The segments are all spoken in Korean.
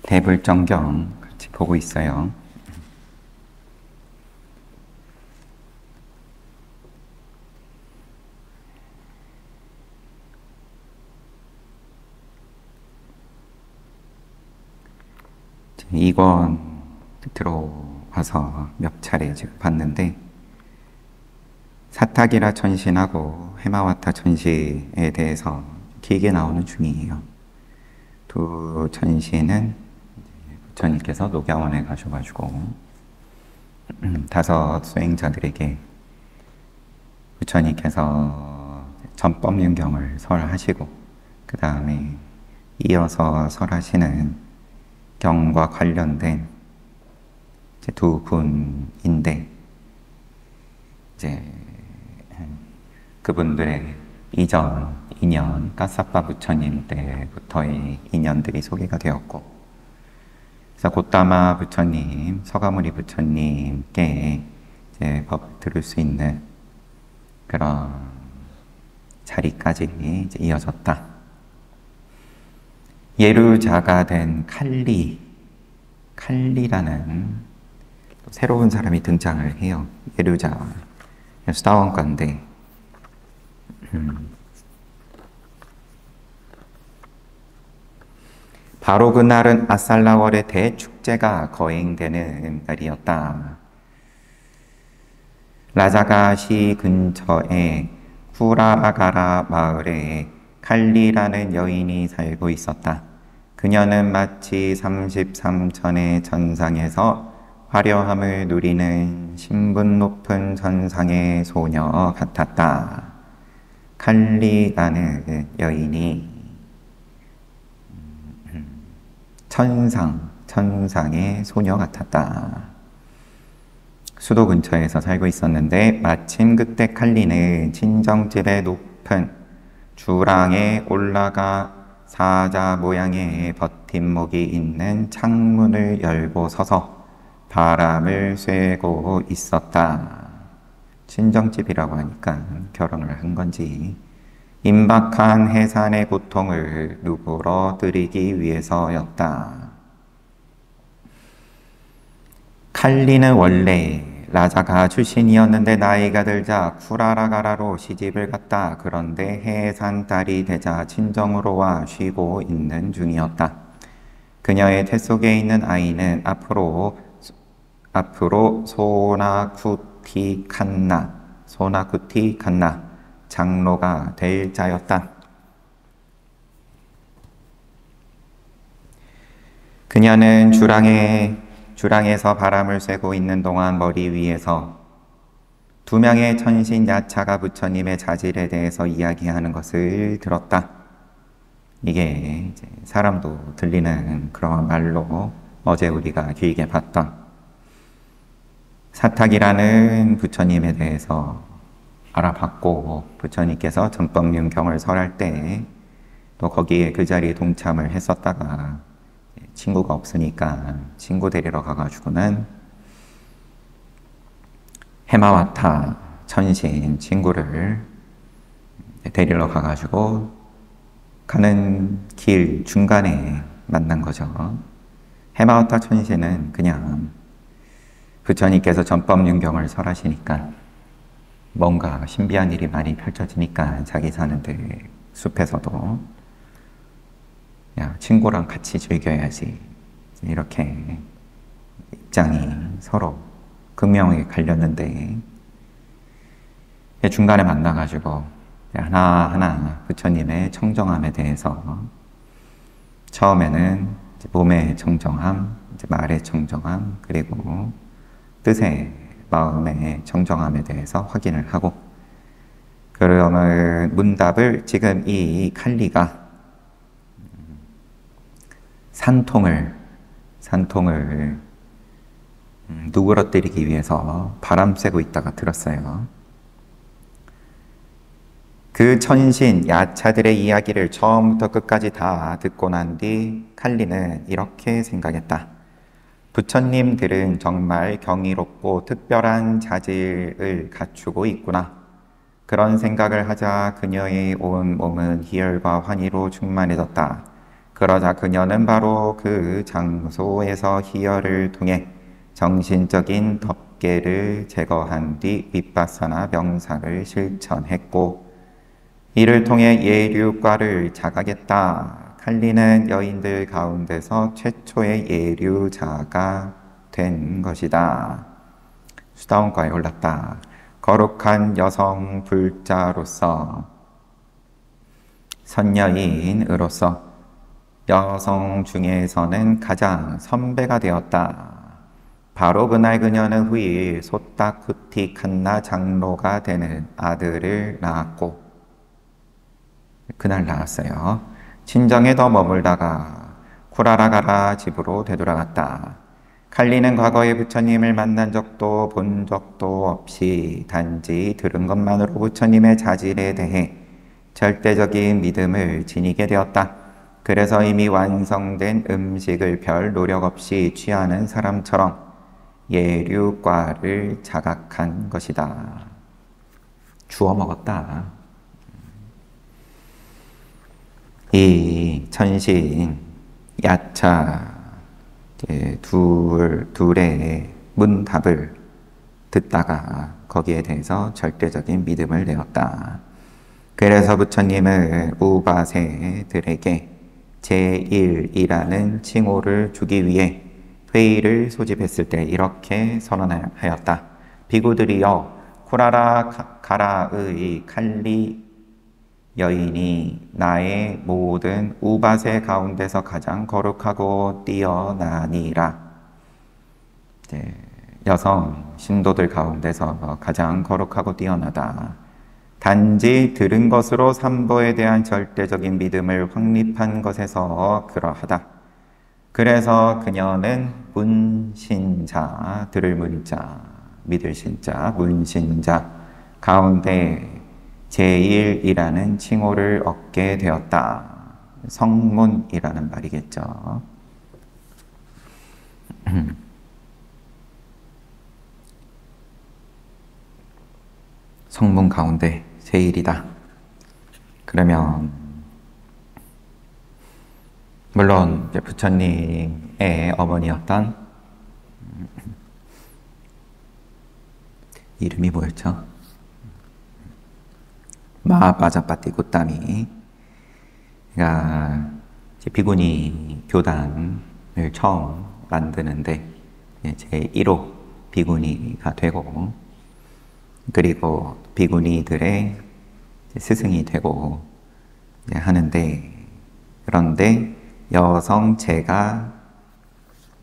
대불정경 같이 보고 있어요. 이권 들어와서 몇 차례 지금 봤는데, 사타기라 천신하고 해마와타 천신에 대해서 길게 나오는 중이에요. 두 천신은 부처님께서 녹야원에 가셔가지고 5 수행자들에게 부처님께서 전법륜경을 설하시고, 그 다음에 이어서 설하시는 경과 관련된 두 분인데, 이제 그분들의 이전 인연, 까사빠 부처님 때부터의 인연들이 소개가 되었고, 그래서 고타마 부처님, 서가모니 부처님께 이제 법을 들을 수 있는 그런 자리까지 이제 이어졌다. 예루자가 된 칼리라는 새로운 사람이 등장을 해요. 예루자, 수다원가인데, 바로 그날은 아살라월의 대축제가 거행되는 날이었다. 라자가시 근처에 쿠라아가라 마을에 칼리라는 여인이 살고 있었다. 그녀는 마치 33천의 천상에서 화려함을 누리는 신분 높은 천상의 소녀 같았다. 칼리라는 여인이 천상의 소녀 같았다. 수도 근처에서 살고 있었는데, 마침 그때 칼리는 친정집의 높은 주랑에 올라가 사자 모양의 버팀목이 있는 창문을 열고 서서 바람을 쐬고 있었다. 친정집이라고 하니까 결혼을 한 건지, 임박한 해산의 고통을 누그러뜨리기 위해서였다. 칼리는 원래 라자가 출신이었는데 나이가 들자 쿠라라가라로 시집을 갔다. 그런데 해산달이 되자 친정으로 와 쉬고 있는 중이었다. 그녀의 태 속에 있는 아이는 앞으로 소나쿠티 칸나 장로가 될 자였다. 그녀는 주랑에서 바람을 쐬고 있는 동안 머리 위에서 2명의 천신 야차가 부처님의 자질에 대해서 이야기하는 것을 들었다. 이게 이제 사람도 들리는 그런 말로 어제 우리가 길게 봤던 사탁이라는 부처님에 대해서 알아봤고, 부처님께서 전법륜경을 설할 때 또 거기에 그 자리에 동참을 했었다가 친구가 없으니까 친구 데리러 가가지고는 해마와타 천신 친구를 데리러 가가지고 가는 길 중간에 만난 거죠. 해마와타 천신은 그냥 부처님께서 전법륜경을 설하시니까 뭔가 신비한 일이 많이 펼쳐지니까 자기 사는데 숲에서도 야, 친구랑 같이 즐겨야지, 이렇게 입장이 서로 극명하게 갈렸는데, 중간에 만나가지고 하나하나 부처님의 청정함에 대해서, 처음에는 몸의 청정함, 말의 청정함, 그리고 뜻의 마음의 청정함에 대해서 확인을 하고, 그러면 문답을 지금 이 칼리가 산통을 누그러뜨리기 위해서 바람 쐬고 있다가 들었어요. 그 천신 야차들의 이야기를 처음부터 끝까지 다 듣고 난 뒤 칼리는 이렇게 생각했다. 부처님들은 정말 경이롭고 특별한 자질을 갖추고 있구나. 그런 생각을 하자 그녀의 온 몸은 희열과 환희로 충만해졌다. 그러자 그녀는 바로 그 장소에서 희열을 통해 정신적인 덮개를 제거한 뒤 윗바사나 명상을 실천했고, 이를 통해 예류과를 자각했다. 칼리는 여인들 가운데서 최초의 예류자가 된 것이다. 수다원과에 올랐다. 거룩한 여성 불자로서, 선녀인으로서 여성 중에서는 가장 선배가 되었다. 바로 그날 그녀는 후일 소타쿠티 칸나 장로가 되는 아들을 낳았고, 그날 낳았어요. 친정에 더 머물다가 쿠라라가라 집으로 되돌아갔다. 칼리는 과거에 부처님을 만난 적도 본 적도 없이 단지 들은 것만으로 부처님의 자질에 대해 절대적인 믿음을 지니게 되었다. 그래서 이미 완성된 음식을 별 노력 없이 취하는 사람처럼 예류과를 자각한 것이다. 주워 먹었다. 이 천신, 야차 둘의 문답을 듣다가 거기에 대해서 절대적인 믿음을 내었다. 그래서 부처님은 우바세들에게 제1이라는 칭호를 주기 위해 회의를 소집했을 때 이렇게 선언하였다. 비구들이여, 쿠라라가라의 칼리 여인이 나의 모든 우바세 가운데서 가장 거룩하고 뛰어나니라. 여성 신도들 가운데서 가장 거룩하고 뛰어나다. 단지 들은 것으로 삼보에 대한 절대적인 믿음을 확립한 것에서 그러하다. 그래서 그녀는 문신자, 들을 문자, 믿을 신자, 문신자 가운데 제1이라는 칭호를 얻게 되었다. 성문이라는 말이겠죠. 성문 가운데 제1이다. 그러면 물론 부처님의 어머니였던 이름이 뭐였죠? 마하빠자빠티 고타미가 비구니 교단을 처음 만드는데 제1호 비구니가 되고, 그리고 비구니들의 스승이 되고 하는데, 그런데 여성 제가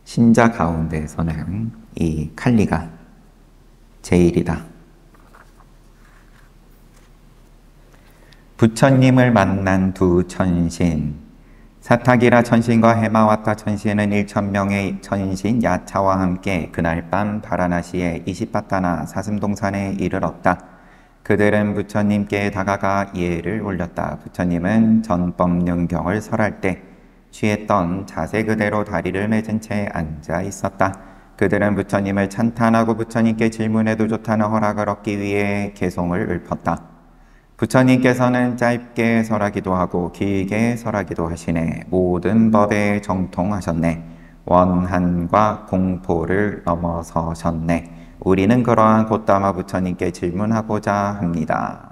신자 가운데서는 이 칼리가 제1이다. 부처님을 만난 두 천신, 사타기라 천신과 해마와타 천신은 1,000명의 천신 야차와 함께 그날 밤 바라나시의 이시파타나 사슴동산에 이르렀다. 그들은 부처님께 다가가 예를 올렸다. 부처님은 전법륜경을 설할 때 취했던 자세 그대로 다리를 맺은 채 앉아 있었다. 그들은 부처님을 찬탄하고 부처님께 질문해도 좋다는 허락을 얻기 위해 개송을 읊었다. 부처님께서는 짧게 설하기도 하고 길게 설하기도 하시네. 모든 법에 정통하셨네. 원한과 공포를 넘어서셨네. 우리는 그러한 고타마 부처님께 질문하고자 합니다.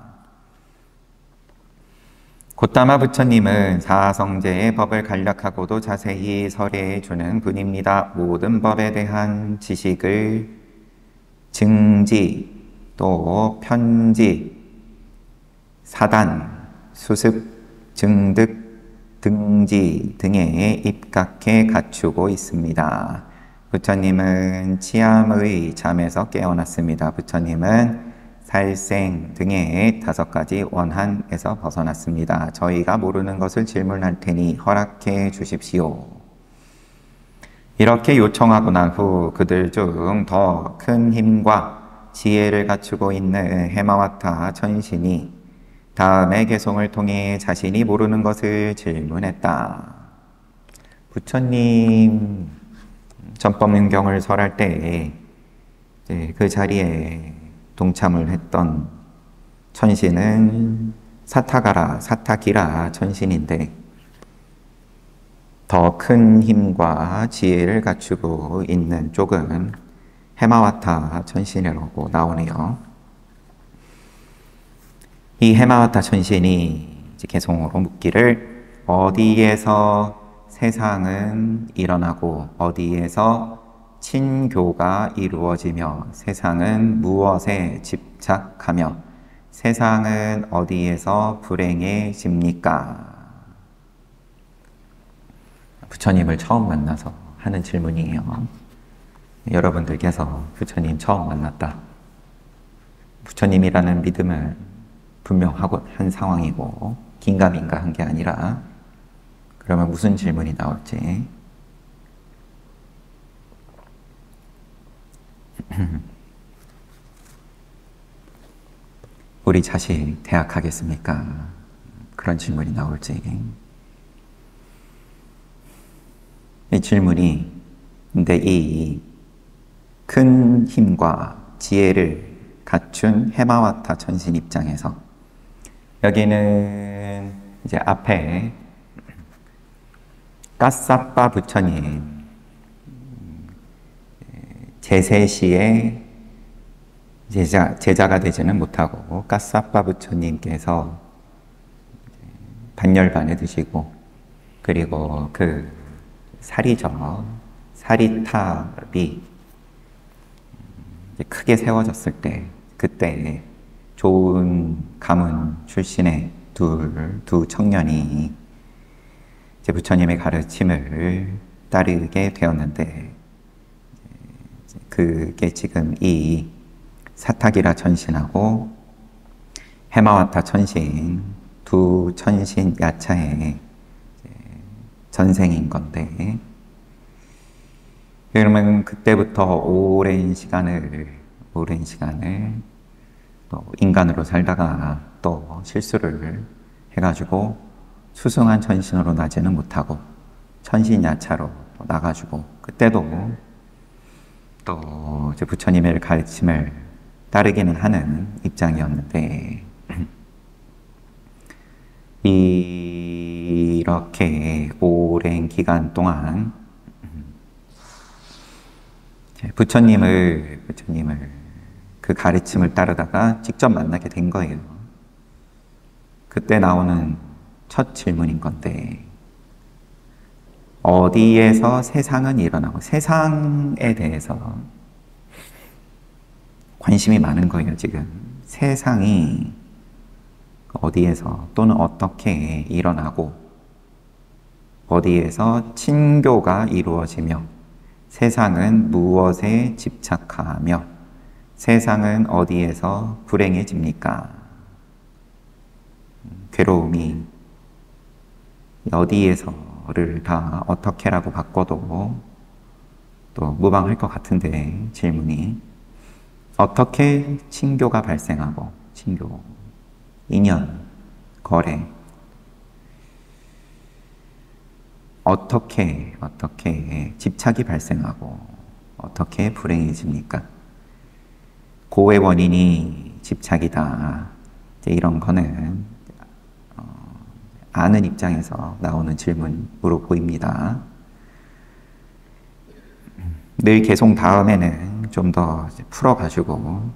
고타마 부처님은 사성제의 법을 간략하고도 자세히 설해해 주는 분입니다. 모든 법에 대한 지식을 증지 또 편지, 사단, 수습, 증득, 등지 등에 입각해 갖추고 있습니다. 부처님은 치암의 잠에서 깨어났습니다. 부처님은 살생 등의 5가지 원한에서 벗어났습니다. 저희가 모르는 것을 질문할 테니 허락해 주십시오. 이렇게 요청하고 난 후 그들 중 더 큰 힘과 지혜를 갖추고 있는 해마와타 천신이 다음의 개송을 통해 자신이 모르는 것을 질문했다. 부처님 전법륜경을 설할 때 그 자리에 동참을 했던 천신은 사타기라 천신인데, 더 큰 힘과 지혜를 갖추고 있는 쪽은 해마와타 천신이라고 나오네요. 이 해마와타 천신이 이제 개송으로 묻기를 어디에서 세상은 일어나고 어디에서 친교가 이루어지며 세상은 무엇에 집착하며 세상은 어디에서 불행해집니까? 부처님을 처음 만나서 하는 질문이에요. 여러분들께서 부처님 처음 만났다. 부처님이라는 믿음은 분명하고 한 상황이고 긴가민가 한 게 아니라 그러면 무슨 질문이 나올지 우리 자식 대학 가겠습니까? 그런 질문이 나올지 이 질문이 근데 이 큰 힘과 지혜를 갖춘 해마와타 천신 입장에서 여기는 이제 앞에 까사빠 부처님 제세시에 제자가 되지는 못하고 까사빠 부처님께서 반열반에 드시고 그리고 그 사리죠. 사리탑이 크게 세워졌을 때 그때 좋은 가문 출신의 두 청년이 이제 부처님의 가르침을 따르게 되었는데 그게 지금 이 사타기라 천신하고 해마와타 천신 두 천신 야차의 전생인 건데 그러면 그때부터 오랜 시간을 또 인간으로 살다가 또 실수를 해가지고 수승한 천신으로 나지는 못하고 천신야차로 나가지고 그때도 또 이제 부처님의 가르침을 따르기는 하는 입장이었는데 이렇게 오랜 기간 동안 부처님을 그 가르침을 따르다가 직접 만나게 된 거예요. 그때 나오는 첫 질문인 건데 어디에서 세상은 일어나고 세상에 대해서 관심이 많은 거예요. 지금 세상이 어디에서 또는 어떻게 일어나고 어디에서 친교가 이루어지며 세상은 무엇에 집착하며 세상은 어디에서 불행해집니까? 괴로움이 어디에서를 다 어떻게라고 바꿔도 또 무방할 것 같은데 질문이 어떻게 친교가 발생하고 친교, 인연, 거래 어떻게 집착이 발생하고 어떻게 불행해집니까? 고의 원인이 집착이다. 이제 이런 거는 아는 입장에서 나오는 질문으로 보입니다. 늘 개송 다음에는 좀 더 풀어가지고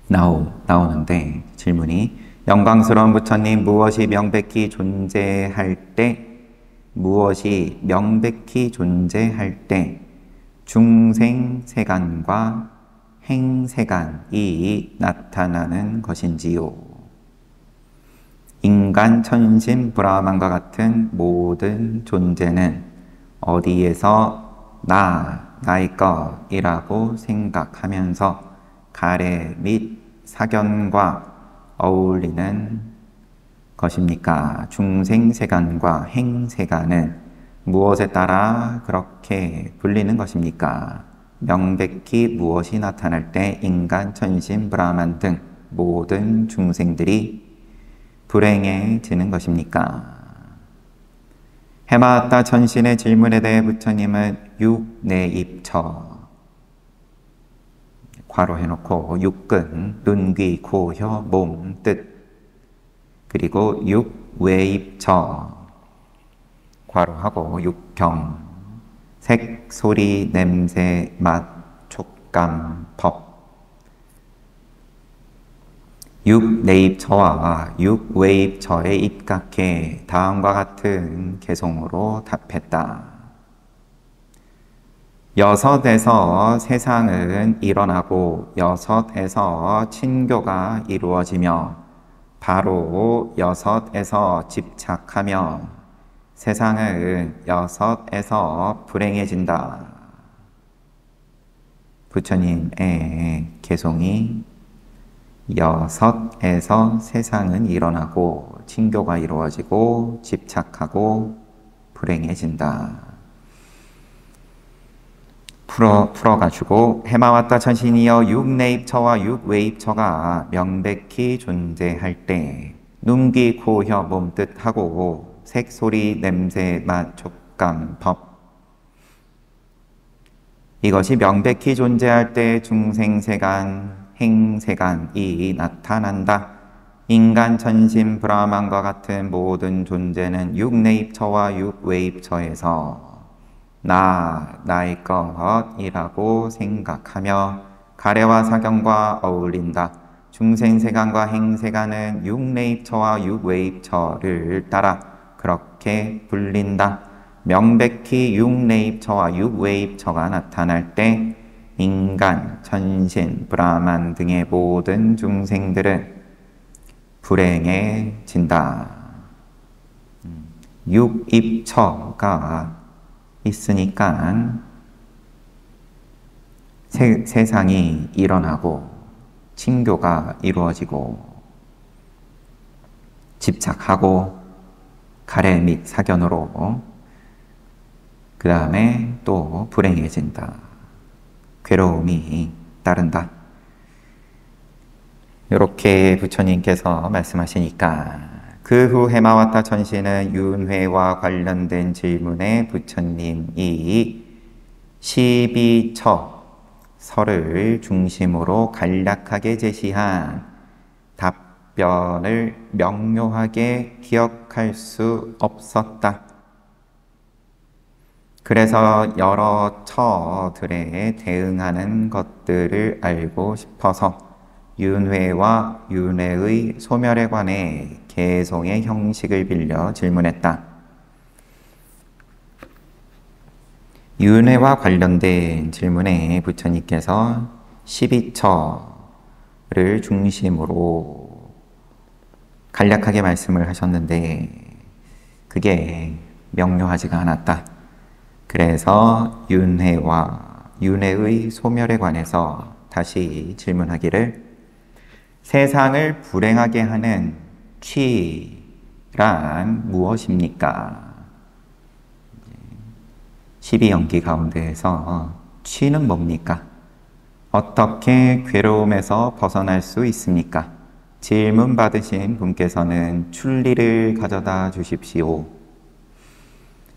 나오는데 질문이 영광스러운 부처님 무엇이 명백히 존재할 때 중생세간과 행세간이 나타나는 것인지요. 인간, 천신, 브라만과 같은 모든 존재는 어디에서 나의 것이라고 생각하면서 가래 및 사견과 어울리는 것입니까? 중생세간과 행세간은 무엇에 따라 그렇게 불리는 것입니까? 명백히 무엇이 나타날 때 인간, 천신, 브라만 등 모든 중생들이 불행해지는 것입니까? 해마와타 천신의 질문에 대해 부처님은 육내입처 괄호 해놓고 육근, 눈, 귀, 코, 혀, 몸, 뜻 그리고 육외입처 괄호 하고 육경 색, 소리, 냄새, 맛, 촉감, 법 육내입처와 육외입처에 입각해 다음과 같은 개송으로 답했다. 여섯에서 세상은 일어나고 여섯에서 친교가 이루어지며 바로 여섯에서 집착하며 세상은 여섯에서 불행해진다. 부처님의 개송이 여섯에서 세상은 일어나고 친교가 이루어지고 집착하고 불행해진다. 풀어가지고 해마왔다 천신이여 육내입처와 육외입처가 명백히 존재할 때 눈, 귀, 코, 혀, 몸, 뜻하고 색, 소리, 냄새, 맛, 촉감, 법 이것이 명백히 존재할 때 중생세간, 행세간이 나타난다. 인간, 천신, 브라만과 같은 모든 존재는 육내입처와 육외입처에서 나의 것이라고 생각하며 가래와 사경과 어울린다. 중생세간과 행세간은 육내입처와 육외입처를 따라 그렇게 불린다. 명백히 육내입처와 육외입처가 나타날 때 인간, 천신, 브라만 등의 모든 중생들은 불행해진다. 육입처가 있으니까 세상이 일어나고 친교가 이루어지고 집착하고 가래 및 사견으로 그 다음에 또 불행해진다. 괴로움이 따른다. 이렇게 부처님께서 말씀하시니까 그 후 해마와타 천신은 윤회와 관련된 질문에 부처님이 12처서를 중심으로 간략하게 제시한 답변을 명료하게 기억할 수 없었다. 그래서 여러 처들에 대응하는 것들을 알고 싶어서 윤회와 윤회의 소멸에 관해 개송의 형식을 빌려 질문했다. 윤회와 관련된 질문에 부처님께서 12처를 중심으로 간략하게 말씀을 하셨는데 그게 명료하지가 않았다. 그래서 윤회와 윤회의 소멸에 관해서 다시 질문하기를 세상을 불행하게 하는 취란 무엇입니까? 12연기 가운데에서 취는 뭡니까? 어떻게 괴로움에서 벗어날 수 있습니까? 질문 받으신 분께서는 출리를 가져다 주십시오.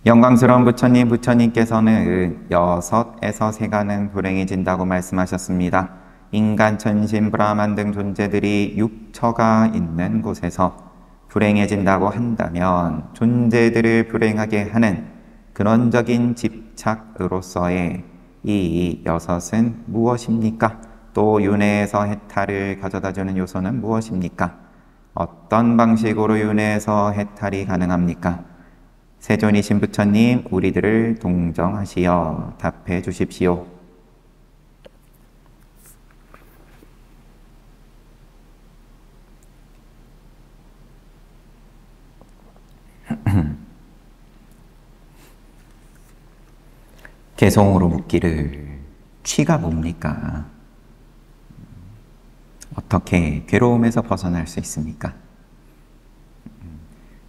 영광스러운 부처님께서는 여섯에서 세간은 불행해진다고 말씀하셨습니다. 인간, 천신, 브라만 등 존재들이 육처가 있는 곳에서 불행해진다고 한다면 존재들을 불행하게 하는 근원적인 집착으로서의 이 여섯은 무엇입니까? 또 윤회에서 해탈을 가져다주는 요소는 무엇입니까? 어떤 방식으로 윤회에서 해탈이 가능합니까? 세존이신 부처님, 우리들을 동정하시어 답해 주십시오. 개송으로 묻기를 취가 뭡니까? 어떻게 괴로움에서 벗어날 수 있습니까?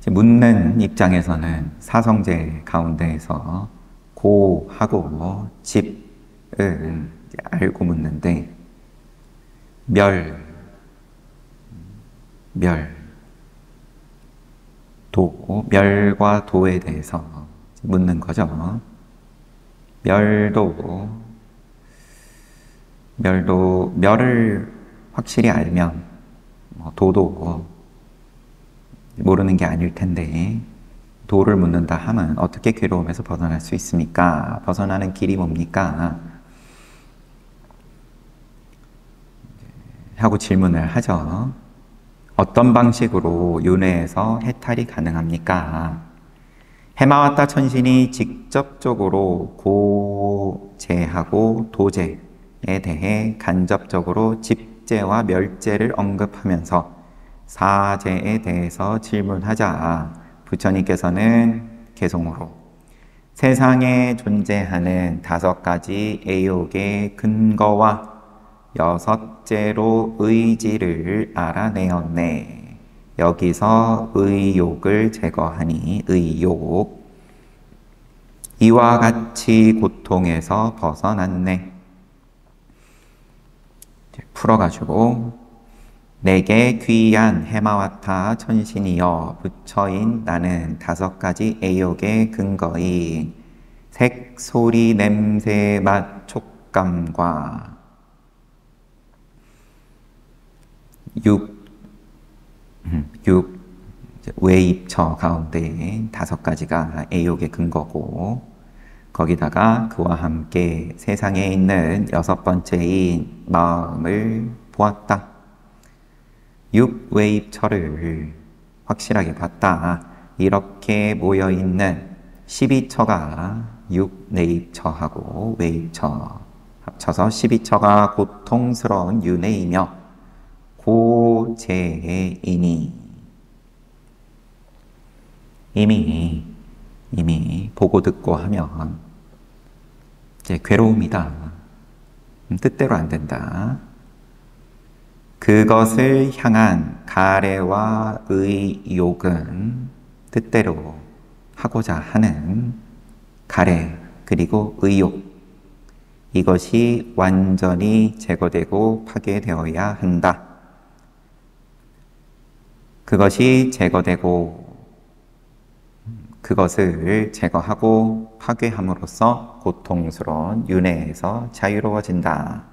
묻는 입장에서는 사성제 가운데에서 고하고 집을 알고 묻는데 멸과 도에 대해서 묻는 거죠. 멸을 확실히 알면 도도 모르는 게 아닐 텐데 도를 묻는다 함은 어떻게 괴로움에서 벗어날 수 있습니까? 벗어나는 길이 뭡니까? 하고 질문을 하죠. 어떤 방식으로 윤회에서 해탈이 가능합니까? 해마왔다 천신이 직접적으로 고제하고 도제에 대해 간접적으로 집제와 멸제를 언급하면서 사제에 대해서 질문하자 부처님께서는 개송으로 세상에 존재하는 5가지 애욕의 근거와 6제로 의지를 알아내었네. 여기서 의욕을 제거하니 의욕 이와 같이 고통에서 벗어났네. 풀어가지고 내게 귀한 해마와타 천신이여 부처인 나는 5가지 애욕의 근거인 색, 소리, 냄새, 맛, 촉감과 육 외입처 가운데 5가지가 애욕의 근거고 거기다가 그와 함께 세상에 있는 6번째인 마음을 보았다. 6외입처를 확실하게 봤다. 이렇게 모여있는 12처가 6내입처하고 외입처 합쳐서 12처가 고통스러운 윤회이며 고제이니 이미 보고 듣고 하면 이제 괴로움이다. 뜻대로 안 된다. 그것을 향한 가래와 의욕은 뜻대로 하고자 하는 가래 그리고 의욕 이것이 완전히 제거되고 파괴되어야 한다. 그것이 제거되고 그것을 제거하고 파괴함으로써 고통스러운 윤회에서 자유로워진다.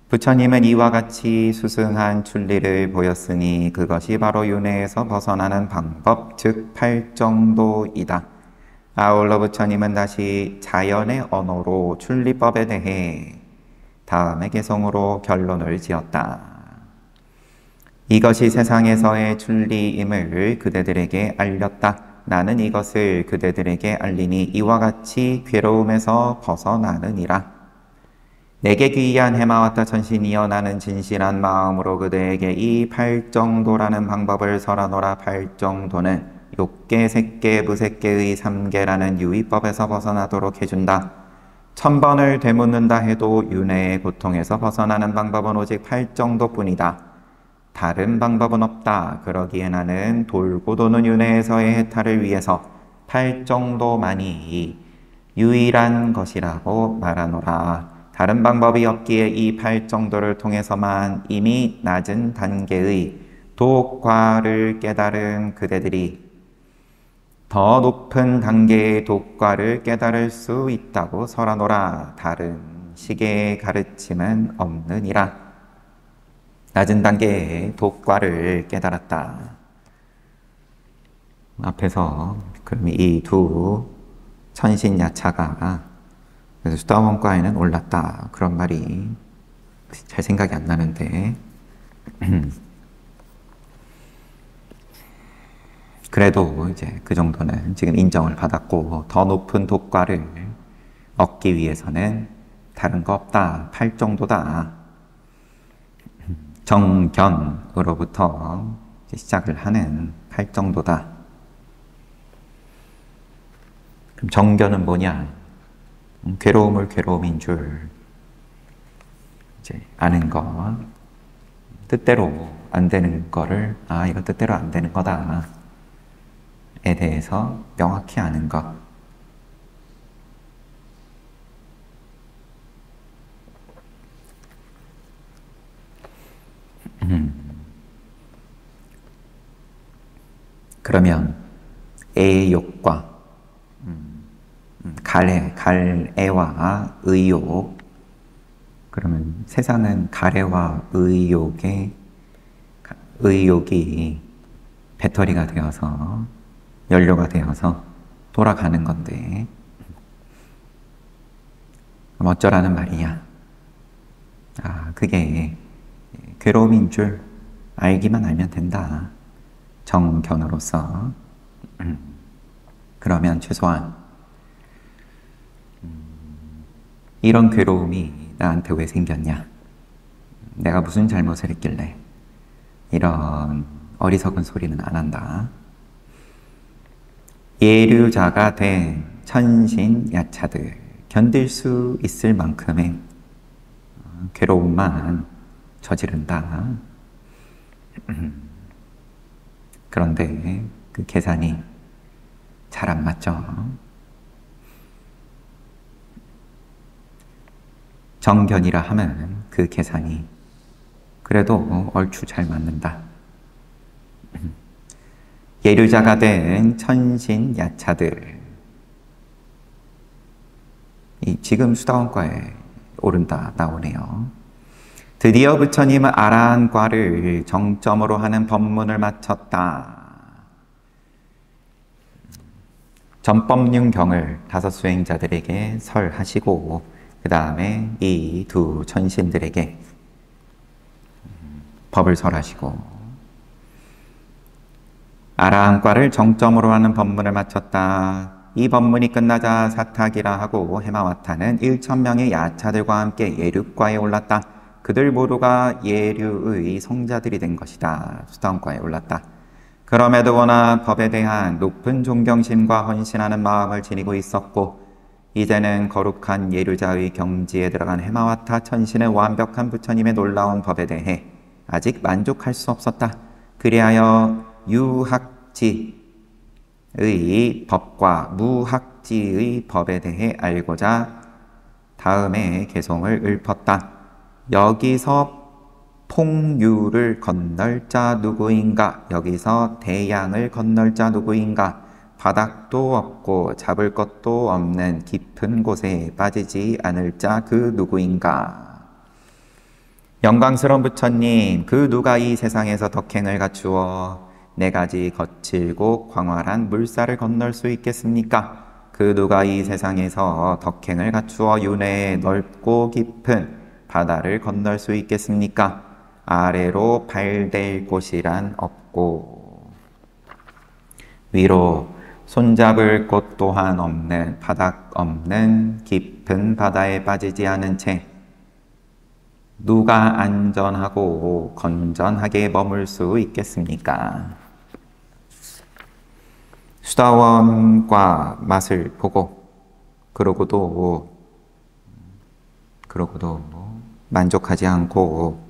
부처님은 이와 같이 수승한 출리를 보였으니 그것이 바로 윤회에서 벗어나는 방법, 즉 팔정도이다. 아울러 부처님은 다시 자연의 언어로 출리법에 대해 다음의 개성으로 결론을 지었다. 이것이 세상에서의 출리임을 그대들에게 알렸다. 나는 이것을 그대들에게 알리니 이와 같이 괴로움에서 벗어나느니라. 내게 귀한 해마와타 천신이여 나는 진실한 마음으로 그대에게 이 팔정도라는 방법을 설하노라. 팔정도는 욕계, 색계, 무색계의 3계라는 유의법에서 벗어나도록 해준다. 1000번을 되묻는다 해도 윤회의 고통에서 벗어나는 방법은 오직 팔정도뿐이다. 다른 방법은 없다. 그러기에 나는 돌고 도는 윤회에서의 해탈을 위해서 팔정도만이 유일한 것이라고 말하노라. 다른 방법이 없기에 이 팔정도를 통해서만 이미 낮은 단계의 독과를 깨달은 그대들이 더 높은 단계의 독과를 깨달을 수 있다고 설하노라. 다른 식의 가르침은 없느니라. 낮은 단계의 독과를 깨달았다. 앞에서 그럼 이 두 천신야차가 그래서 수다원과에는 올랐다. 그런 말이 잘 생각이 안 나는데 그래도 이제 그 정도는 지금 인정을 받았고 더 높은 독과를 얻기 위해서는 다른 거 없다. 팔정도다. 정견으로부터 시작을 하는 팔정도다. 그럼 정견은 뭐냐? 괴로움을 괴로움인 줄 이제 아는 것, 뜻대로 안 되는 거를 이거 뜻대로 안 되는 거다에 대해서 명확히 아는 것. 그러면 애욕과 갈애와 의욕. 그러면 세상은 갈애와 의욕이 배터리가 되어서 연료가 되어서 돌아가는 건데 어쩌라는 말이냐. 그게 괴로움인 줄 알기만 알면 된다. 정견으로서. 그러면 최소한 이런 괴로움이 나한테 왜 생겼냐? 내가 무슨 잘못을 했길래 이런 어리석은 소리는 안 한다. 예류자가 된 천신야차들, 견딜 수 있을 만큼의 괴로움만 저지른다. 그런데 그 계산이 잘 안 맞죠. 정견이라 하면 그 계산이 그래도 얼추 잘 맞는다. 예류자가 된 천신야차들, 지금 수다원과에 오른다 나오네요. 드디어 부처님은 아라한과를 정점으로 하는 법문을 마쳤다. 전법륜경을 5 수행자들에게 설하시고 그 다음에 이 2 천신들에게 법을 설하시고 아라한과를 정점으로 하는 법문을 마쳤다. 이 법문이 끝나자 사탁이라 하고 해마와타는 1000명의 야차들과 함께 예류과에 올랐다. 그들 모두가 예류의 성자들이 된 것이다. 수다원과에 올랐다. 그럼에도 워낙 법에 대한 높은 존경심과 헌신하는 마음을 지니고 있었고 이제는 거룩한 예류자의 경지에 들어간 해마와타 천신은 완벽한 부처님의 놀라운 법에 대해 아직 만족할 수 없었다. 그리하여 유학지의 법과 무학지의 법에 대해 알고자 다음에 개송을 읊었다. 여기서 폭류를 건널 자 누구인가? 여기서 대양을 건널 자 누구인가? 바닥도 없고 잡을 것도 없는 깊은 곳에 빠지지 않을 자 그 누구인가? 영광스러운 부처님, 그 누가 이 세상에서 덕행을 갖추어 4가지 거칠고 광활한 물살을 건널 수 있겠습니까? 그 누가 이 세상에서 덕행을 갖추어 윤회의 넓고 깊은 바다를 건널 수 있겠습니까? 아래로 발댈 곳이란 없고 위로 손잡을 곳 또한 없는 바닥 없는 깊은 바다에 빠지지 않은 채 누가 안전하고 건전하게 머물 수 있겠습니까? 수다원과 맛을 보고 그러고도 만족하지 않고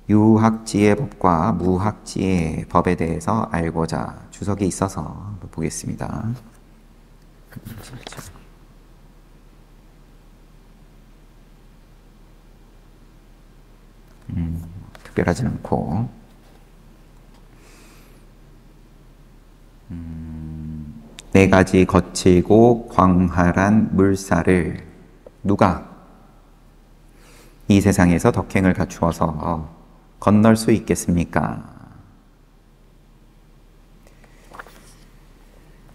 유학지의 법과 무학지의 법에 대해서 알고자 주석이 있어서 보겠습니다. 특별하진 않고 4가지 거칠고 광활한 물살을 누가 이 세상에서 덕행을 갖추어서 건널 수 있겠습니까?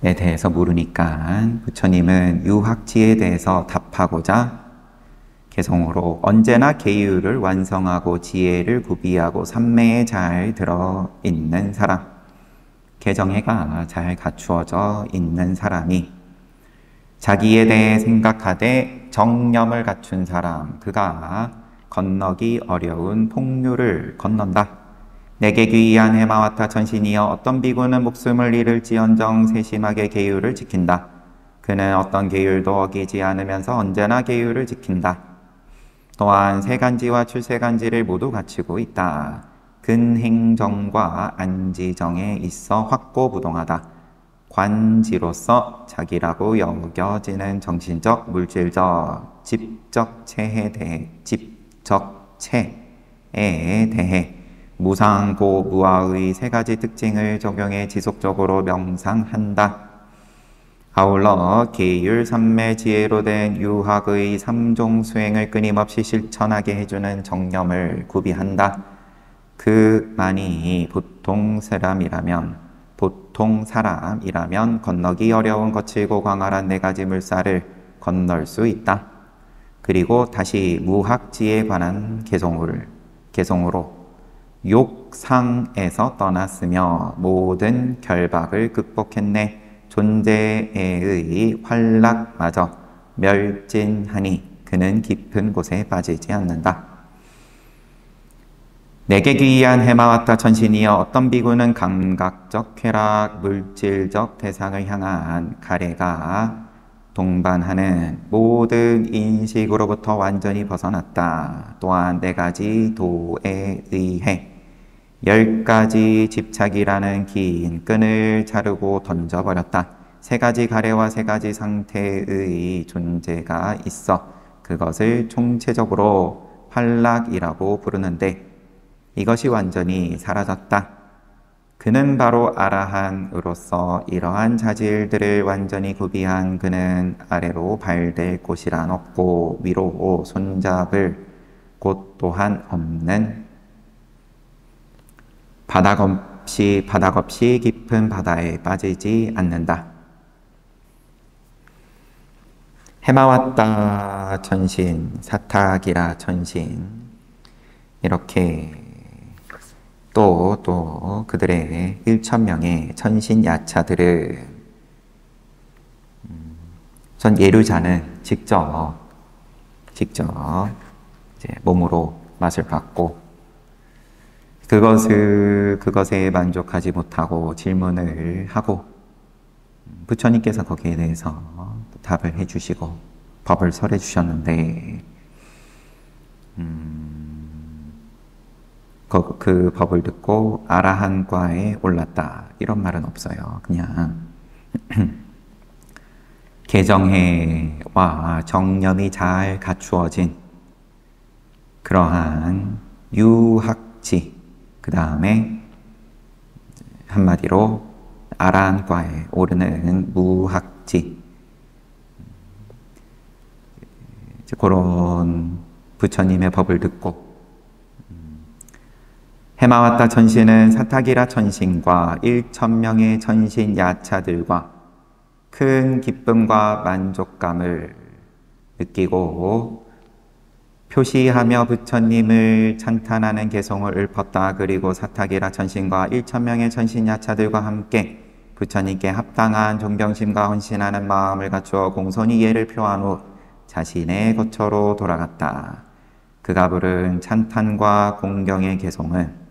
에 대해서 물으니까 부처님은 유학지에 대해서 답하고자 개성으로 언제나 계율을 완성하고 지혜를 구비하고 삼매에 잘 들어있는 사람, 개정해가 잘 갖추어져 있는 사람이 자기에 대해 생각하되 정념을 갖춘 사람, 그가 건너기 어려운 폭류를 건넌다. 내게 귀한 해마와타 천신이여 어떤 비구는 목숨을 잃을지언정 세심하게 계율을 지킨다. 그는 어떤 계율도 어기지 않으면서 언제나 계율을 지킨다. 또한 세간지와 출세간지를 모두 갖추고 있다. 근행정과 안지정에 있어 확고부동하다. 관지로서 자기라고 여겨지는 정신적, 물질적, 집적체에 대해 무상고, 무아의 3가지 특징을 적용해 지속적으로 명상한다. 아울러 계율 삼매 지혜로 된 유학의 3종 수행을 끊임없이 실천하게 해주는 정념을 구비한다. 그만이 보통 사람이라면 보통 보통 사람이라면 건너기 어려운 거칠고 광활한 네 가지 물살을 건널 수 있다. 그리고 다시 무학지에 관한 개성으로 욕상에서 떠났으며 모든 결박을 극복했네. 존재의 활락마저 멸진하니 그는 깊은 곳에 빠지지 않는다. 내게 귀한 해마왔다 천신이여, 어떤 비구는 감각적 쾌락, 물질적 대상을 향한 가래가 동반하는 모든 인식으로부터 완전히 벗어났다. 또한 네 가지 도에 의해 10가지 집착이라는 긴 끈을 자르고 던져버렸다. 세 가지 가래와 세 가지 상태의 존재가 있어 그것을 총체적으로 활락이라고 부르는데 이것이 완전히 사라졌다. 그는 바로 아라한으로서 이러한 자질들을 완전히 구비한 그는 아래로 발댈 곳이란 없고 위로 손잡을 곳 또한 없는 바닥 없이 깊은 바다에 빠지지 않는다. 해마왔다 천신, 사타기라 천신, 이렇게 또 그들의 1000명의 천신 야차들은 전 예루자는 직접 이제 몸으로 맛을 봤고 그것에 만족하지 못하고 질문을 하고 부처님께서 거기에 대해서 답을 해주시고 법을 설해 주셨는데 그 법을 듣고 아라한과에 올랐다 이런 말은 없어요. 그냥 개정해와 정념이 잘 갖추어진 그러한 유학지, 그 다음에 한마디로 아라한과에 오르는 무학지, 그런 부처님의 법을 듣고 해마왔다 천신은 사타기라 천신과 1000명의 천신 야차들과 큰 기쁨과 만족감을 느끼고 표시하며 부처님을 찬탄하는 개성을 읊었다. 그리고 사타기라 천신과 1000명의 천신 야차들과 함께 부처님께 합당한 존경심과 헌신하는 마음을 갖추어 공손히 예를 표한 후 자신의 거처로 돌아갔다. 그가 부른 찬탄과 공경의 개성은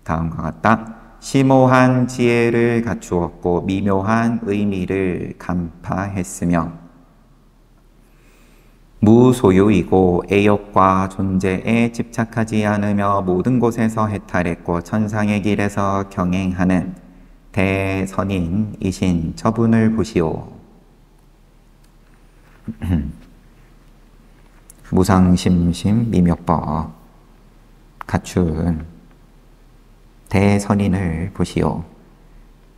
다음과 같다. 심오한 지혜를 갖추었고 미묘한 의미를 간파했으며 무소유이고 애욕과 존재에 집착하지 않으며 모든 곳에서 해탈했고 천상의 길에서 경행하는 대선인이신 저분을 보시오. 무상심심 미묘법 갖춘 대선인을 보시오.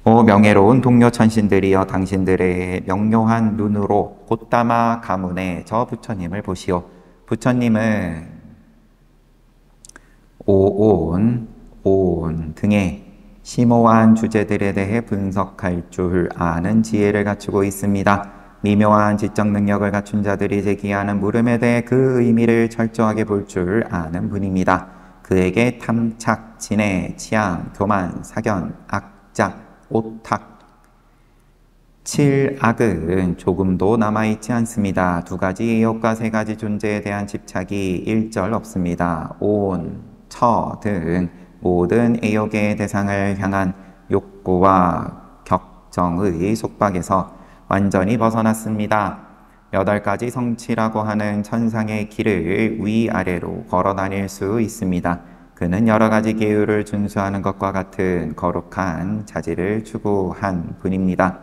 오 명예로운 동료 천신들이여, 당신들의 명료한 눈으로 곧다마 가문의 저 부처님을 보시오. 부처님은 오온 등의 심오한 주제들에 대해 분석할 줄 아는 지혜를 갖추고 있습니다. 미묘한 지적 능력을 갖춘 자들이 제기하는 물음에 대해 그 의미를 철저하게 볼 줄 아는 분입니다. 그에게 탐착, 진해, 취향, 교만, 사견, 악작, 오탁, 칠악은 조금도 남아있지 않습니다. 두 가지 의욕과 세 가지 존재에 대한 집착이 일절 없습니다. 온, 처 등 모든 의욕의 대상을 향한 욕구와 격정의 속박에서 완전히 벗어났습니다. 8가지 성취라고 하는 천상의 길을 위아래로 걸어 다닐 수 있습니다. 그는 여러 가지 계율을 준수하는 것과 같은 거룩한 자질을 추구한 분입니다.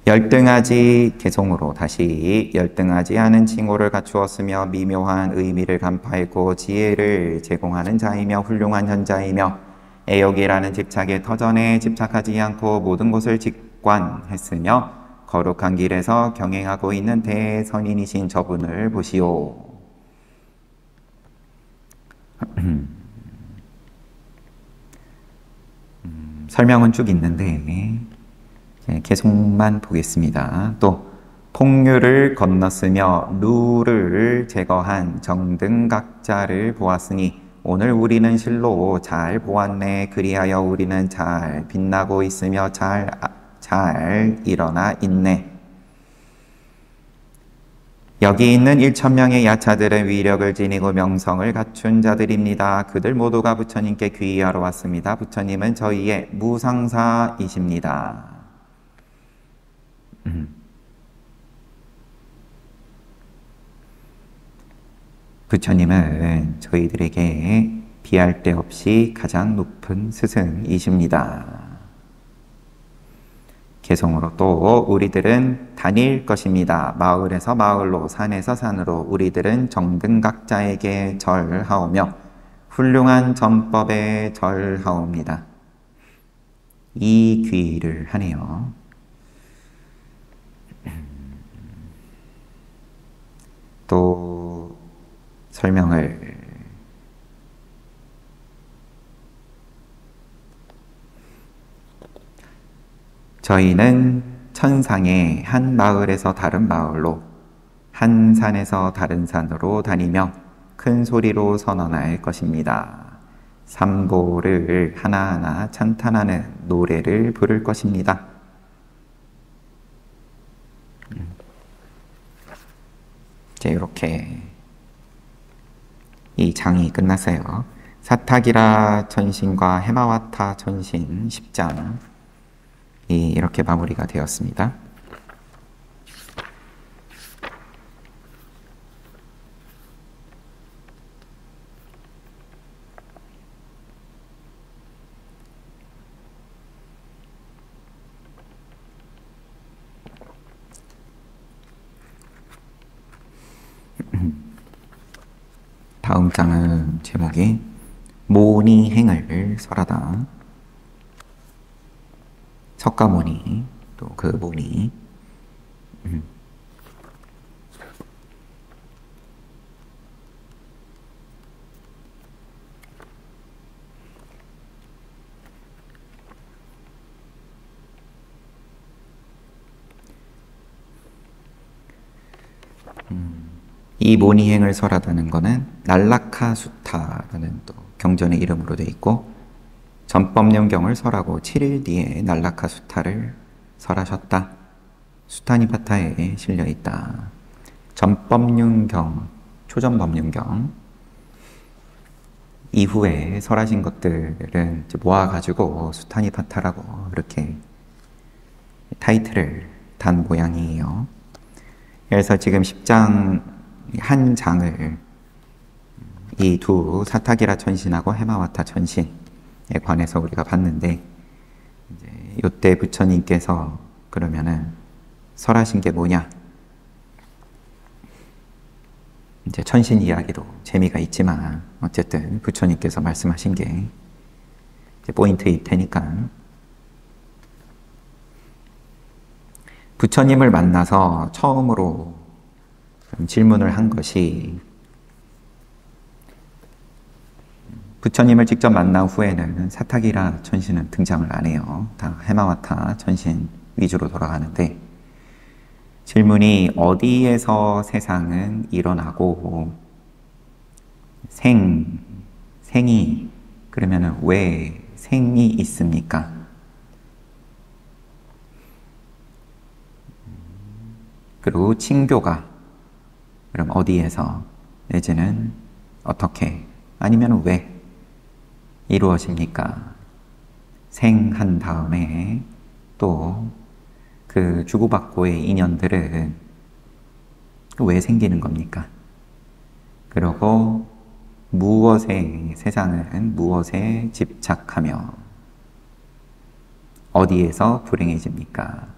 열등하지 개성으로 다시 열등하지 않은 칭호를 갖추었으며 미묘한 의미를 간파했고 지혜를 제공하는 자이며 훌륭한 현자이며 애욕이라는 집착의 터전에 집착하지 않고 모든 것을 직관했으며 거룩한 길에서 경행하고 있는 대선인이신 저분을 보시오. 설명은 쭉 있는데 계속만 보겠습니다. 또 폭류를 건넜으며 누를 제거한 정등각자를 보았으니 오늘 우리는 실로 잘 보았네. 그리하여 우리는 잘 빛나고 있으며 잘 일어나 있네. 여기 있는 1,000명의 야차들은 위력을 지니고 명성을 갖춘 자들입니다. 그들 모두가 부처님께 귀의하러 왔습니다. 부처님은 저희의 무상사이십니다. 부처님은 저희들에게 비할 데 없이 가장 높은 스승이십니다. 개성으로 또 우리들은 다닐 것입니다. 마을에서 마을로 산에서 산으로 우리들은 정등각자에게 절하오며 훌륭한 전법에 절하옵니다. 이 귀의를 하네요. 또 설명을 저희는 천상의 한 마을에서 다른 마을로 한 산에서 다른 산으로 다니며 큰 소리로 선언할 것입니다. 삼보를 하나하나 찬탄하는 노래를 부를 것입니다. 이제 이렇게 이 장이 끝났어요. 사타기라 천신과 해마와타 천신 10장 이렇게 마무리가 되었습니다. 다음 장은 제목이 모니행을 설하다. 석가모니, 또 그 모니. 이 모니행을 설하다는 것은 날라카 수타라는 또 경전의 이름으로 되어 있고 전법륜경을 설하고 7일 뒤에 날라카 수타를 설하셨다. 수타니파타에 실려 있다. 전법륜경, 초전법륜경 이후에 설하신 것들은 모아가지고 수타니파타라고 이렇게 타이틀을 단 모양이에요. 그래서 지금 10장 한 장을 이 두 사타기라 천신하고 해마와타 천신에 관해서 우리가 봤는데, 이제 이때 부처님께서 그러면은 설하신 게 뭐냐? 이제 천신 이야기도 재미가 있지만 어쨌든 부처님께서 말씀하신 게 이제 포인트일 테니까, 부처님을 만나서 처음으로 질문을 한 것이, 부처님을 직접 만난 후에는 사타기라 천신은 등장을 안 해요. 다 해마와타 천신 위주로 돌아가는데, 질문이 어디에서 세상은 일어나고 생이 그러면은 왜 생이 있습니까? 그리고 칭교가 그럼 어디에서 내지는 어떻게 아니면 왜 이루어집니까? 생한 다음에 또 그 주고받고의 인연들은 왜 생기는 겁니까? 그리고 무엇에, 세상은 무엇에 집착하며 어디에서 불행해집니까?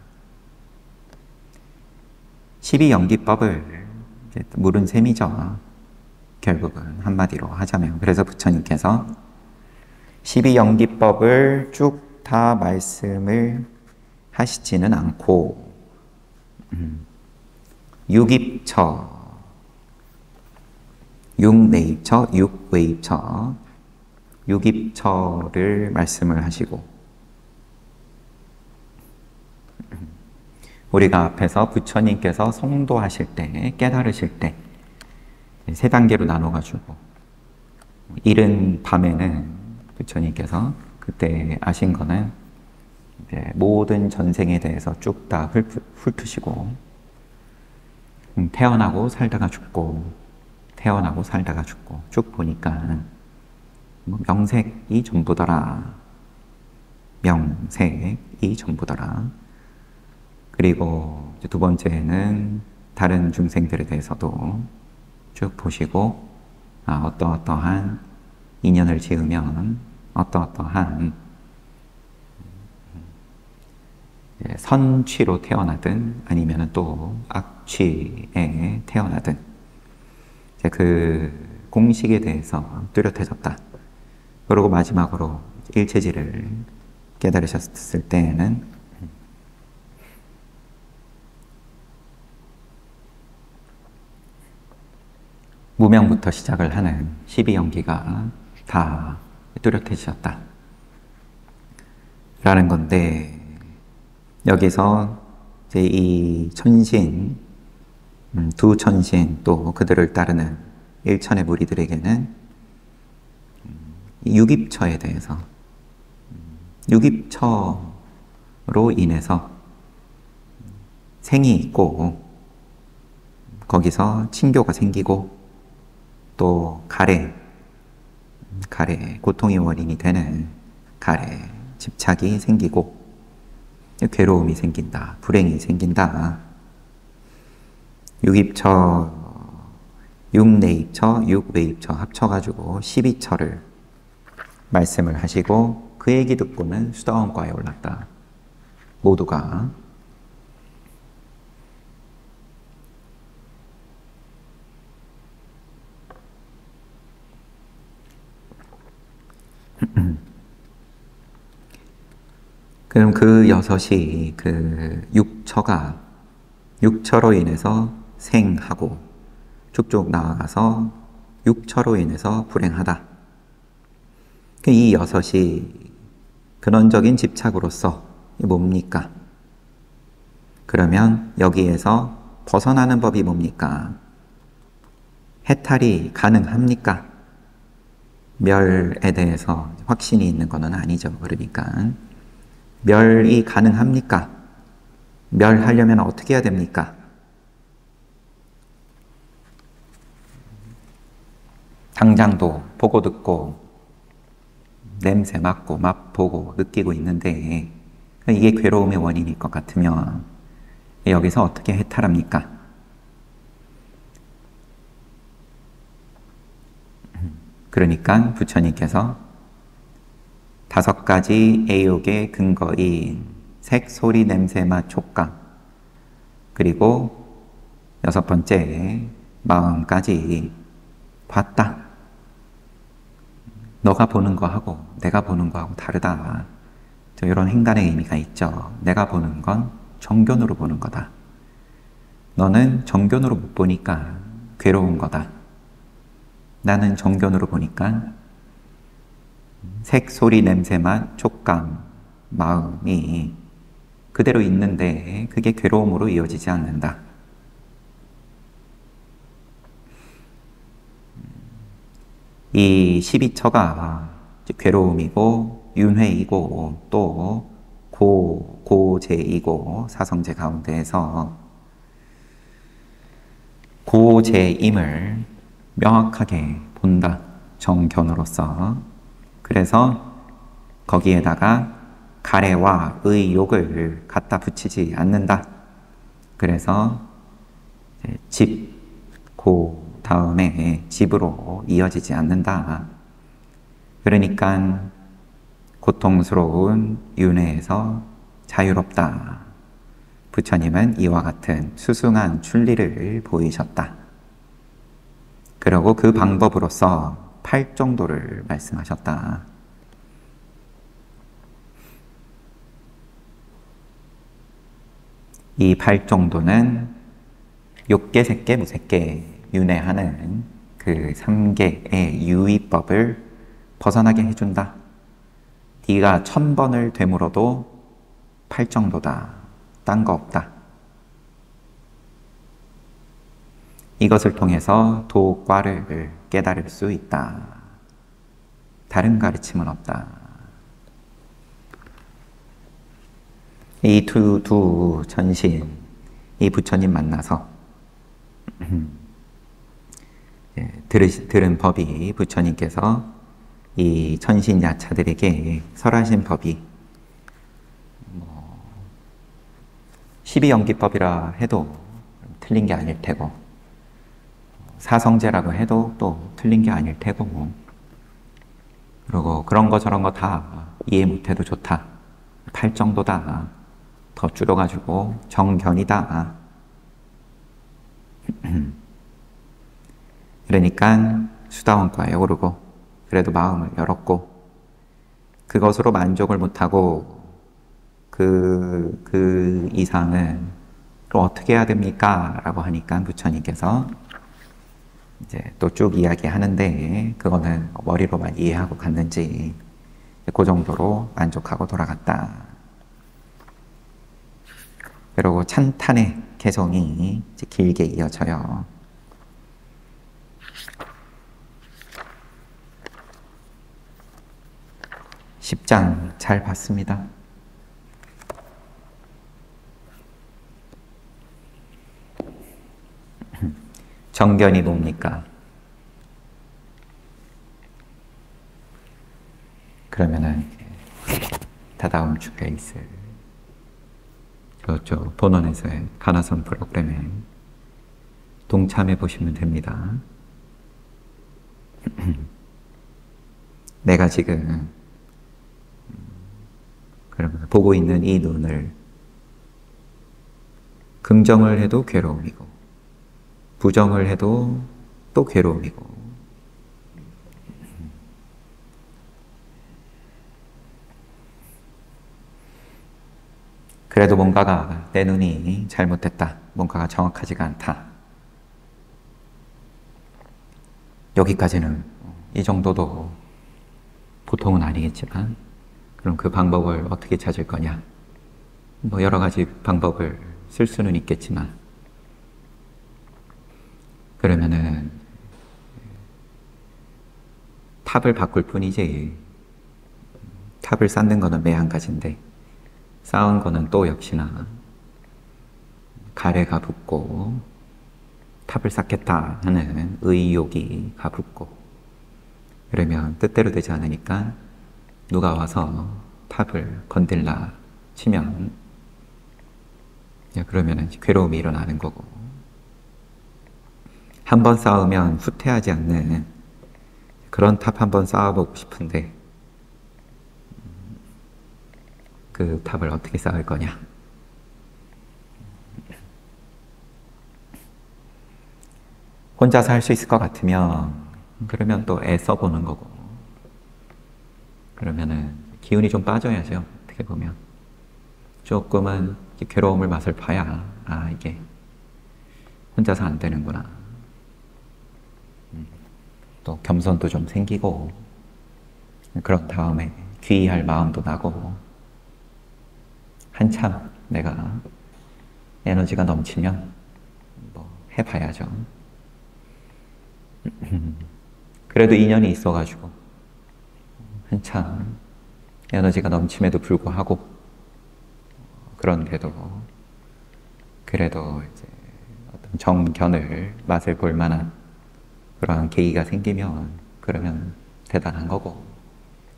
12연기법을 물은 셈이죠. 결국은 한마디로 하자면. 그래서 부처님께서 12연기법을 쭉 다 말씀을 하시지는 않고 육입처, 육내입처, 육외입처, 육입처를 말씀을 하시고, 우리가 앞에서 부처님께서 성도하실 때, 깨달으실 때, 세 단계로 나눠가지고, 이른 밤에는 부처님께서 그때 아신 거는 이제 모든 전생에 대해서 쭉 다 훑으시고, 태어나고 살다가 죽고, 태어나고 살다가 죽고, 쭉 보니까, 명색이 전부더라. 명색이 전부더라. 그리고 두 번째는 다른 중생들에 대해서도 쭉 보시고, 어떠어떠한 인연을 지으면 어떠어떠한 선취로 태어나든 아니면 또 악취에 태어나든 이제 그 공식에 대해서 뚜렷해졌다. 그리고 마지막으로 일체지를 깨달으셨을 때에는 무명부터 시작을 하는 12연기가 다 뚜렷해지셨다 라는 건데, 여기서 이제 이 천신, 두 천신 또 그들을 따르는 일천의 무리들에게는 육입처에 대해서, 육입처로 인해서 생이 있고 거기서 친교가 생기고 또 가래, 고통의 원인이 되는 가래, 집착이 생기고 괴로움이 생긴다, 불행이 생긴다. 육입처, 육내입처, 육외입처 합쳐가지고 12처를 말씀을 하시고 그 얘기 듣고는 수다원과에 올랐다. 모두가. 그럼 그 여섯이 그 육처로 인해서 생하고 쭉쭉 나아가서 육처로 인해서 불행하다. 이 여섯이 근원적인 집착으로서 뭡니까? 그러면 여기에서 벗어나는 법이 뭡니까? 해탈이 가능합니까? 멸에 대해서 확신이 있는 것은 아니죠. 그러니까 멸이 가능합니까? 멸하려면 어떻게 해야 됩니까? 당장도 보고 듣고 냄새 맡고 맛보고 느끼고 있는데 이게 괴로움의 원인일 것 같으면 여기서 어떻게 해탈합니까? 그러니까 부처님께서 5가지 애욕의 근거인 색, 소리, 냄새, 맛, 촉감, 그리고 6번째 마음까지 봤다. 너가 보는 거하고 내가 보는 거하고 다르다. 이런 행간의 의미가 있죠. 내가 보는 건 정견으로 보는 거다. 너는 정견으로 못 보니까 괴로운 거다. 나는 정견으로 보니까 색, 소리, 냄새, 맛, 촉감, 마음이 그대로 있는데 그게 괴로움으로 이어지지 않는다. 이 12처가 괴로움이고 윤회이고 또 고재이고 사성제 가운데에서 고재임을 명확하게 본다. 정견으로서. 그래서 거기에다가 가래와 의욕을 갖다 붙이지 않는다. 그래서 집, 고 다음에 집으로 이어지지 않는다. 그러니까 고통스러운 윤회에서 자유롭다. 부처님은 이와 같은 수승한 출리를 보이셨다. 그리고 그 방법으로서 8정도를 말씀하셨다. 이 8정도는 욕계, 색계, 무색계 윤회하는 그 3개의 유의법을 벗어나게 해준다. 네가 1000번을 되물어도 8정도다. 딴 거 없다. 이것을 통해서 도과를 깨달을 수 있다. 다른 가르침은 없다. 이 두 전신, 이 부처님 만나서 들은 법이 부처님께서 이 천신야차들에게 설하신 법이 12연기법이라 해도 틀린 게 아닐 테고, 사성제라고 해도 또 틀린 게 아닐 테고, 그리고 그런 거 저런 거 다 이해 못해도 좋다. 탈 정도다. 더 줄여가지고 정견이다. 그러니까 수다원과에 오르고, 그래도 마음을 열었고, 그것으로 만족을 못하고 그 이상은 또 어떻게 해야 됩니까? 라고 하니까 부처님께서 이제 또 쭉 이야기하는데, 그거는 머리로만 이해하고 갔는지 그 정도로 만족하고 돌아갔다. 그리고 찬탄의 개성이 이제 길게 이어져요. 10장 잘 봤습니다. 정견이 뭡니까? 그러면은 다다음 주에 있을 저쪽 본원에서의 가나선 프로그램에 동참해 보시면 됩니다. 내가 지금 그러면 보고 있는 이 눈을 긍정을 해도 괴로움이고, 부정을 해도 또 괴로움이고, 그래도 뭔가가 내 눈이 잘못됐다, 뭔가가 정확하지가 않다. 여기까지는 이 정도도 보통은 아니겠지만, 그럼 그 방법을 어떻게 찾을 거냐? 뭐 여러 가지 방법을 쓸 수는 있겠지만, 그러면은 탑을 바꿀 뿐이지, 탑을 쌓는 거는 매 한 가지인데 쌓은 거는 또 역시나 가래가 붙고, 탑을 쌓겠다 하는 의욕이 가붙고, 그러면 뜻대로 되지 않으니까 누가 와서 탑을 건들라 치면, 그러면은 괴로움이 일어나는 거고, 한 번 쌓으면 후퇴하지 않는 그런 탑 한 번 쌓아보고 싶은데, 그 탑을 어떻게 쌓을 거냐? 혼자서 할 수 있을 것 같으면 그러면 또 애 써보는 거고, 그러면은 기운이 좀 빠져야죠. 어떻게 보면 조금은 괴로움을 맛을 봐야, 아, 이게 혼자서 안 되는구나. 또 겸손도 좀 생기고, 그런 다음에 귀의할 마음도 나고, 한참 내가 에너지가 넘치면 뭐 해봐야죠. 그래도 인연이 있어가지고 한참 에너지가 넘침에도 불구하고, 그런데도 그래도 이제 어떤 정견을 맛을 볼 만한 그러한 계기가 생기면, 그러면 대단한 거고,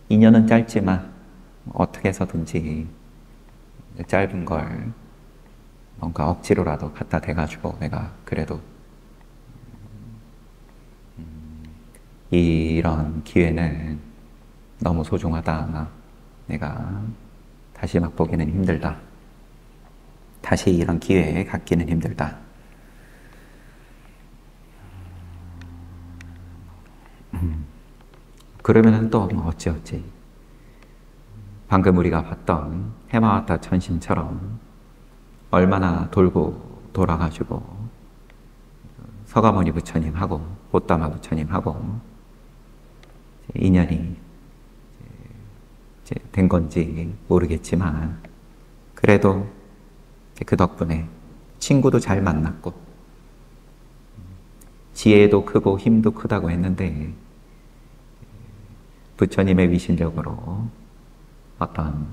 인연은 짧지만 어떻게 해서든지 짧은 걸 뭔가 억지로라도 갖다 대가지고 내가 그래도 이런 기회는 너무 소중하다, 내가 다시 맛보기는 힘들다, 다시 이런 기회에 갖기는 힘들다, 그러면은 또 어찌어찌 방금 우리가 봤던 해마와타 천신처럼 얼마나 돌고 돌아가지고 서가모니 부처님하고 보따마 부처님하고 인연이 이제 된 건지 모르겠지만, 그래도 그 덕분에 친구도 잘 만났고, 지혜도 크고 힘도 크다고 했는데 부처님의 위신력으로 어떤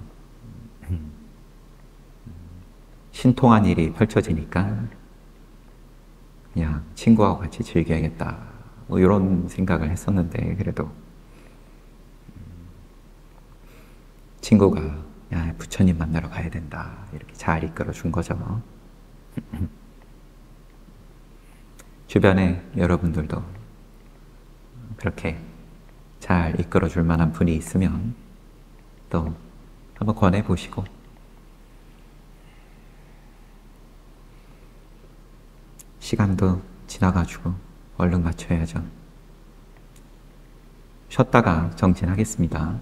신통한 일이 펼쳐지니까 그냥 친구하고 같이 즐겨야겠다 뭐 이런 생각을 했었는데, 그래도 친구가 야, 부처님 만나러 가야 된다 이렇게 잘 이끌어 준 거죠. 주변에 여러분들도 그렇게 잘 이끌어 줄 만한 분이 있으면 또 한번 권해 보시고, 시간도 지나가지고 얼른 맞춰야죠. 쉬었다가 정진하겠습니다.